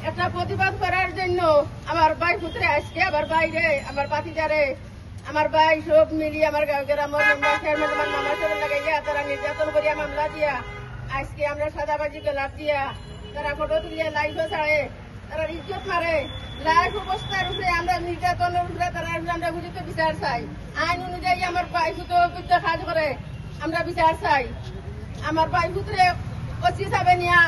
একটা প্রতিবাদ করার জন্য আমার ভাই পুত্রে আজকে আবার বাইরে আমার পাতিদারে আমার ভাই সব মিলিয়ে আমার গ্রামের মেম্বার মামা সরে লাগাইয়া তারা নির্যাতন করিয়া মামলা দিয়া আজকে আমরা সাদাবাজি গোলাপ দিয়া তারা ফটো তুলিয়া লাইভ ছাড়ে তারা ইজ্জত মারে লাইভ অবস্থার উপরে আমরা নির্যাতনের উপরে তারা আমরা বুঝিতে বিচার চাই আইন অনুযায়ী আমার ভাই পুত্র কাজ করে আমরা বিচার চাই আমার ভাই পুত্রে অচি যাবে নিয়া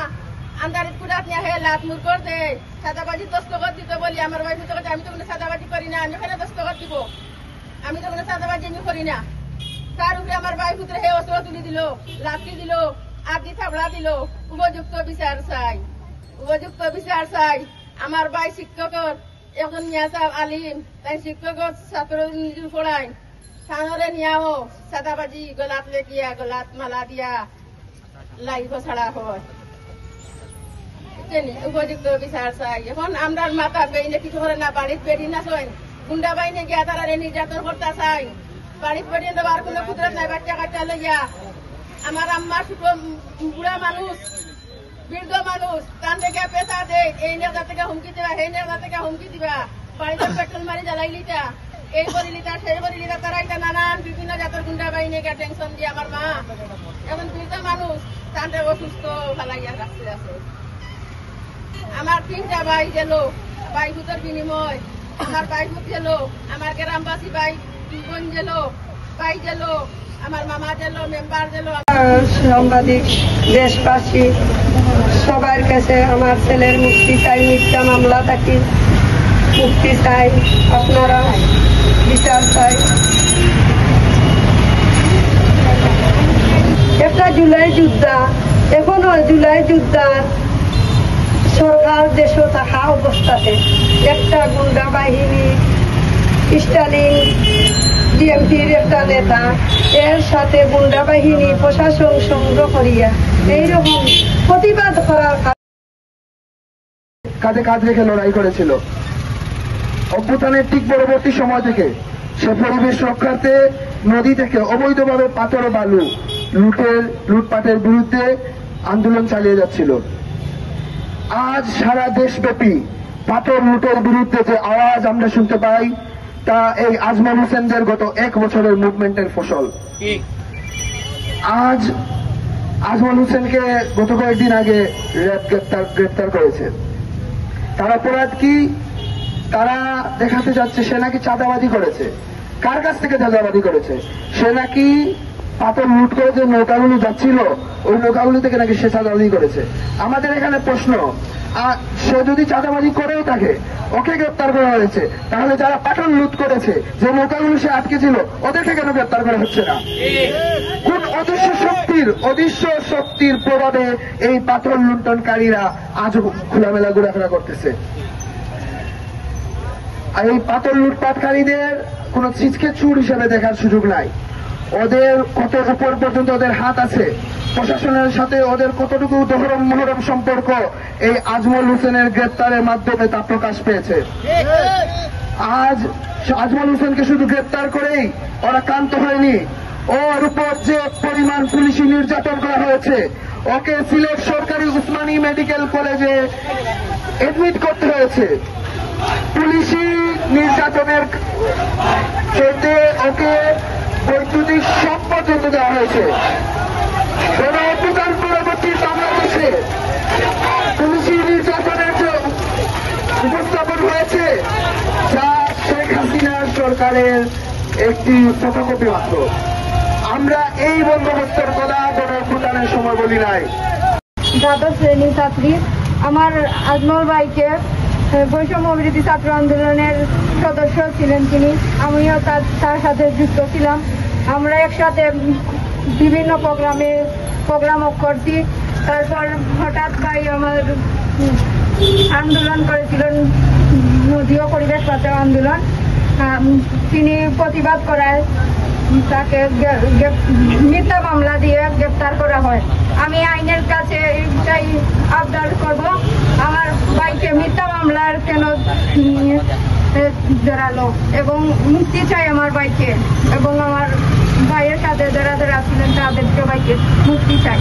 আন্দারিত কুড়াত নিয়ে হে লাত মুর কর দে সাদাবাজি দস্তখত দিতে বলি আমার ভাই পুত্র আমি তো কোনো সাদাবাজি করি না আমি ওখানে দস্তখত দিব আমি তো কোনো সাদাবাজি আমি করি না তার উপরে আমার ভাই পুত্র হে অস্ত্র তুলি দিল লাঠি দিল আদি থাবড়া দিল উপযুক্ত বিচার চাই উপযুক্ত বিচার চাই আমার ভাই শিক্ষকর এখন নিয়া আলিম তাই শিক্ষকর ছাত্র পড়ায় থানরে নিয়াও সাদাবাজি গলাত লেখিয়া গলাত মালা দিয়া লাইভ ছাড়া হয় উপযুক্ত বিচার চাই এখন আমরা মাথা বেইনে কিছু করে না বাড়ির বেড়ি না শোন গুন্ডা বাইনে গিয়া তারা নির্যাতন করতে চাই বাড়ির বেড়িয়ে দেওয়ার কোনো কুদরত নাই বাচ্চা কাচ্চা লইয়া আমার আম্মার বুড়া মানুষ বৃদ্ধ মানুষ তান থেকে পেশা দে এই নেতা থেকে হুমকি দিবা সেই নেতা থেকে হুমকি দিবা বাড়িতে পেট্রোল মারি জ্বালাই লিটা এই করি লিটা সেই করি লিটা তারা এটা নানান বিভিন্ন জাতের গুন্ডা বাহিনী টেনশন দিয়ে আমার মা এখন বৃদ্ধ মানুষ তান থেকে অসুস্থ ফালাইয়া রাখতে আছে আমার 3টা ভাই গেল ভাই ভূতের বিনিময় আমার ভাই ভূত গেল আমার গ্রামবাসী ভাই বোন গেল ভাই গেল আমার মামা গেল মেম্বার গেল সাংবাদিক দেশবাসী সবার কাছে আমার ছেলের মুক্তি চাই মিথ্যা মামলা থাকি মুক্তি চাই আপনারা বিচার চাই একটা জুলাই যোদ্ধা এখনো জুলাই যোদ্ধার সরকার দেশে থাকা অবস্থাতে একটা গুন্ডা বাহিনী স্টালিন ডিএমপির একটা নেতা এর সাথে গুন্ডা বাহিনী প্রশাসন সংগ্রহ করিয়া এইরকম প্রতিবাদ করার কাঁধে কাঁধ রেখে লড়াই করেছিল। অভ্যুত্থানের ঠিক পরবর্তী সময় থেকে সে পরিবেশ রক্ষার্থে নদী থেকে অবৈধভাবে পাথর ও বালু লুটপাটের বিরুদ্ধে আন্দোলন চালিয়ে যাচ্ছিল। আজ সারা দেশব্যাপী পাথর লুটের বিরুদ্ধে যে আওয়াজ আমরা শুনতে পাই তা এই আজমল হোসেনদের গত 1 বছরের মুভমেন্টের ফসল। আজ আজমল হোসেনকে গত কয়েকদিন আগে গ্রেপ্তার করেছে। তার অপরাধ কি? তারা দেখাতে যাচ্ছে সে নাকি চাঁদাবাজি করেছে। কার কাছ থেকে চাঁদাবাজি করেছে? সে নাকি পাথর লুট করে যে নৌকাগুলো যাচ্ছিল ওই নৌকাগুলো থেকে নাকি সে চাঁদাবাজি করেছে। আমাদের এখানে প্রশ্ন, সে যদি চাঁদাবাজি করেও থাকে ওকে গ্রেপ্তার করা হয়েছে, তাহলে যারা পাথর লুট করেছে যে নৌকাগুলো সে আটকে ছিল ওদেরকে কেন গ্রেপ্তার করা হচ্ছে না? কোন অদৃশ্য শক্তির প্রভাবে এই পাথর লুণ্ঠনকারীরা আজও খোলামেলা ঘোরাফেরা করতেছে? আর এই পাথর লুটপাটকারীদের কোন চিজকে চুর হিসেবে দেখার সুযোগ নাই। ওদের কত উপর পর্যন্ত ওদের হাত আছে, প্রশাসনের সাথে ওদের কতটুকু মহরম সম্পর্ক এই আজমল হোসেনের গ্রেপ্তারের মাধ্যমে তা প্রকাশ পেয়েছে। আজ আজমল হোসেনকে শুধু গ্রেপ্তার করেই ওরা ক্ষান্ত হয়নি, ওর উপর যে পরিমাণ পুলিশি নির্যাতন করা হয়েছে, ওকে সিলেট সরকারি উসমানী মেডিকেল কলেজে এডমিট করতে হয়েছে। পুলিশি নির্যাতনের ক্ষেত্রে ওকে বৈদ্যুতিক শক পর্যন্ত দেওয়া হয়েছে। অভ্যুত্থান পরবর্তী বাংলাদেশে পুলিশি নির্যাতনের যে উপস্থাপন হয়েছে যা শেখ হাসিনার সরকারের একটি ফটোকপি মাত্র। আমরা এই বন্দোবস্তের কথা কোন অভ্যুত্থানের সময় বলি নাই। দ্বাদশ শ্রেণীর ছাত্রী আমার আজমল ভাইকে বৈষম্য বিরোধী ছাত্র আন্দোলনের সদস্য ছিলেন তিনি, আমিও তার সাথে যুক্ত ছিলাম। আমরা একসাথে বিভিন্ন প্রোগ্রাম করছি। তারপর হঠাৎ ভাই আমার আন্দোলন করেছিলেন, নদীয় পরিবেশ বাঁচাও আন্দোলন। তিনি প্রতিবাদ করায় তাকে মিথ্যা মামলা দিয়ে গ্রেপ্তার করা হয়। আমি আইনের কাছে এটাই আবদার করব, আমার ভাইকে মিথ্যা মামলার কেন জড়ালো এবং মুক্তি চাই আমার ভাইকে, এবং আমার ভাইয়ের সাথে যারা ছিলেন তাদেরকে ভাইকে মুক্তি চাই।